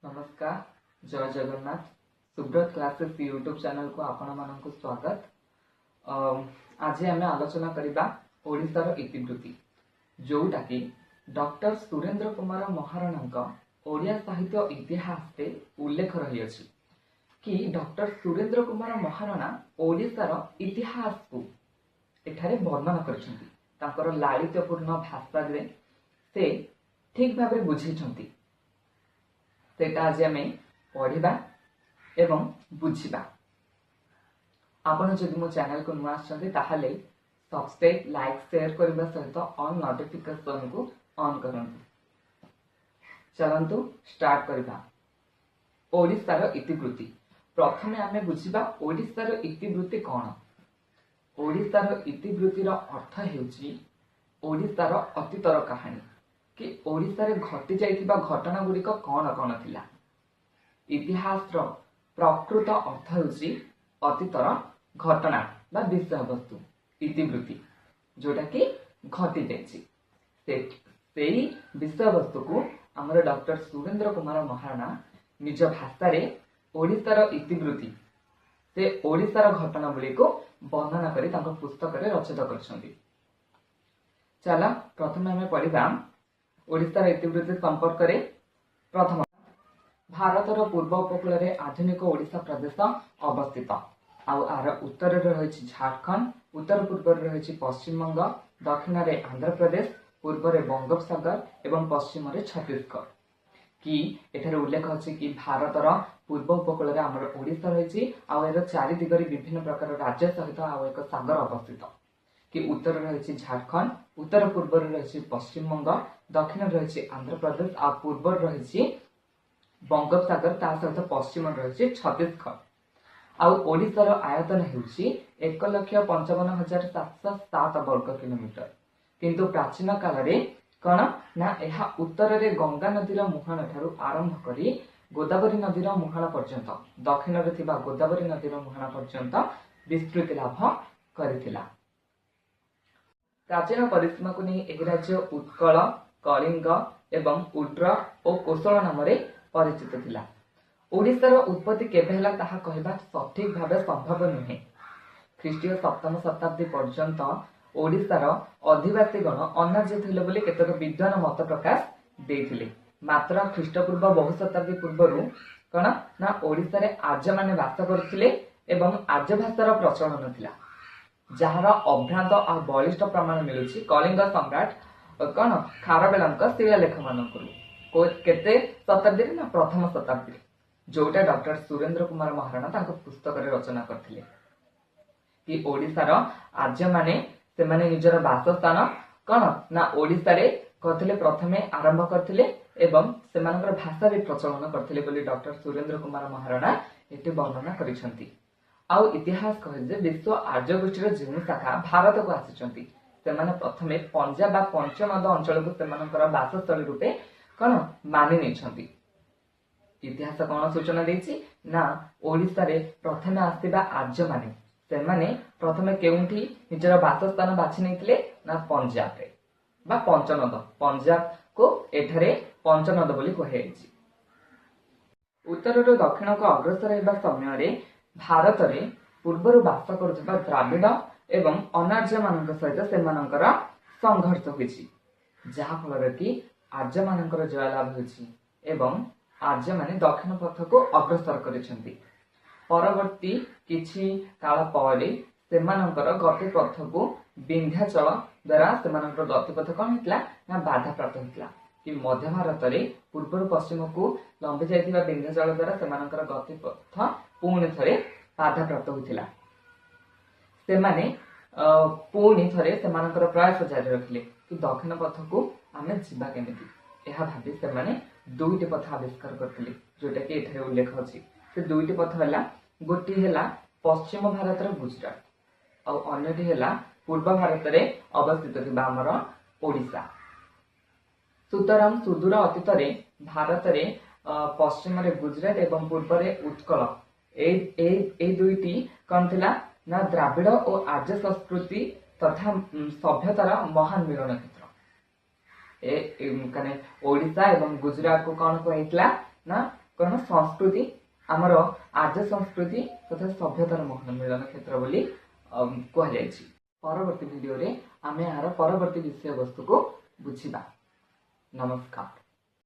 नमस्कार, जय Jagannath. Subrata classes YouTube channel को आपण मानक स्वागत। आज आम आलोचना करबा ओडिशार इतिवृत्ति जोटा कि डॉक्टर सुरेंद्र कुमार महाराणा ओडिया साहित्य इतिहास रे उल्लेख रही अछि कि डॉक्टर सुरेंद्र कुमार महाराणा ओडिशार इतिहास को एठारे वर्णन करछन्ति। तांकर लालित्यपूर्ण भाषा रे से ठीक भाबरे बुझेछन्ति। सेटा आज आम पढ़ा एवं बुझा। आपण जदि मो चैनल को नुआ आछन्ति सब्सक्राइब लाइक शेयर करने सहित ऑन नोटिफिकेशन को ऑन करंतु। चलंतु स्टार्ट करबा ओडिशार इतिवृत्ति। प्रथमे आमे बुझिबा ओडिशार इतिवृत्ति कोन। ओडिशार इतिवृत्तिर अर्थ हेउची ओडिशार अतीतर कहानी कि ओडिशा रे घटी जाइथिबा घटना गुड़िक कौन कौन थिला। इतिहास रो प्रकृत अर्थ हेउची अतीतर घटना बा विषय वस्तु इतिवृत्ति जोटा कि घटी जाइछि। सेही विषय वस्तु को हमर डॉक्टर सुरेंद्र कुमार महाराणा निज भाषा रे ओडिशार इतिवृत्ति से ओडिशार घटना गुड़ी को वर्णना करी तांको पुस्तक रे रचित करछन्ति। चला प्रथमे हमें पढ़िबा ओडिशार इतिवृत्ति संपर्क रे। प्रथम, भारतर पूर्व उपकूल रे आधुनिक ओडिशा प्रदेश अवस्थित। आर उत्तर रे रहिछि झारखंड, उत्तर पूर्व रे रहिछि पश्चिम बंग, दक्षिण रे आंध्र प्रदेश, पूर्व रे बंगोपसागर एवं पश्चिम रे छत्तीसगढ़। कि एठारे उल्लेख अछि कि भारतर पूर्व उपकूल रे हमर ओडिशा रहिछि आ एरो चारि दिगरी विभिन्न प्रकार राज्य सहित आ एक सागर अवस्थित। कि उत्तर रही झारखंड, उत्तर पूर्व रही पश्चिम बंग, दक्षिण रही आंध्र प्रदेश आ पूर्व रही बंगोपसागर ता सहित पश्चिम रही छत्तीसगढ़। आउ ओडिशार आयतन हेउची 1,55,707 वर्ग किलोमीटर। किंतु प्राचीन काल रे कण ना एहा उत्तर रे गंगा नदीर मुहाण ठारू आरंभ करी गोदावरी नदीर मुहाण पर्यंत, दक्षिण रे थिबा गोदावरी नदीर मुहाण पर्यंत विस्तृति लाभ करिथिला। प्राचीन परिसीमा को नहीं एही राज्य उत्कल, कलिंग एवं उड्र और कोशल नाम परिचित थिला। ओडिशार उत्पत्ति केबे हला ताहा कहबा सठिक भाबे संभव नुहे। ख्रीष्टीय सप्तम शताब्दी पर्यंत ओडिशार अधिवासी गण अनार्य थिले बोली केतक विद्वान मत प्रकाश देथिले। मात्र ख्रीष्टपूर्व बहु शताब्दी पूर्वरु कण ना ओडिशा रे आर्य माने वास करथिले एवं आर्य भाषार प्रचलन थिला, जार अभ्रांत और बलिष्ठ प्रमाण मिलुछि कलिंग सम्राट कौन खारवेलंक शिलालेख मानकरू केते शताब्दी ना प्रथम शताब्दी जोटा डॉक्टर सुरेंद्र कुमार महाराणा तांको पुस्तक रे रचना करथिले। कि ओडिशार आर्य माने से माने निजर वासस्थान कौन ना ओडिशा रे करथिले, प्रथमे आरंभ करथिले एवं सेमानकर भाषा भी प्रचलन करथिले बोली डॉक्टर सुरेंद्र कुमार महाराणा एते वर्णना करिसंती। आउ इतिहास कहे जे विश्व आर्य गोष्ठीर जो शाखा भारत को आसिचंती सेमाने प्रथमे पंजाब बा पंचनद अंचल को सेमानकर वासस्थली रूपे कौन मानि नेछंती। इतिहास कौन सूचना देछि ना ओडिशा रे प्रथमे आसीबा आर्य माने सेमाने प्रथमे केउंठी निजर वासस्थान बाछि नेथिले ना पंजाब रे बा पंचनद, पंजाब को एठारे पंचनद बोली कहेछि। उत्तर रो दक्षिण को अग्रसर हेबा समय रे भारत रे पूर्वर वास करुवा द्राविड़ एवं अनार्य मान सहित सेमानकर संघर्ष होइछि, जहा फल कि आर्य मानकर जय लाभ होइछि एवं आर्य माने दक्षिण पथ को अग्रसर करिसेंति। परवर्ती किछि काल परे सेमानकर गति पथ को विंध्याचल द्वारा सेमानकर गति पथ कोन हितला ना बाधा प्राप्त हितला। कि मध्य भारत रे पूर्व पश्चिम को लंबी जाइथिबा विंध्याचल द्वारा सेमानकर गति पथ पुणी थरे बाधा प्राप्त होइथिला। सेमाने पुणी थरे सेमानकर प्रयास जारी रखिले कि दक्षिण पथ को आमे जिबा केमिति। एहा भाबी सेमाने दुईटी पथ आविष्कार करथिले जोटा कि एठारे उल्लेख अछि। से दुईटी पथ हला गोटी हला पश्चिम भारत रे गुजरात और अन्यटी हला पूर्व भारत रे अवस्थित थिबा हमर ओडिशा। सुतराम सुदूर अतीत रे भारत रे पश्चिम रे गुजरात एवं पूर्व रे उत्कल ए दुईटी कौन थिला ना द्राविड़ और आर्य संस्कृति तथा सभ्यतार महान मिलन क्षेत्र। ओडिशा एवं गुजरात को कौन कहला ना କାରଣ ସଂସ୍କୃତି ଆମର ଆର୍ଯ୍ୟ ସଂସ୍କୃତି ତଥା ସଭ୍ୟତାର ମିଳନ କ୍ଷେତ୍ର ବୋଲି କୁହାଯାଇଛି। ପରବର୍ତ୍ତୀ ଭିଡିଓରେ ଆମେ ଏହାର ପରବର୍ତ୍ତୀ ବିଷୟବସ୍ତୁକୁ ବୁଝିବା। ନମସ୍କାର।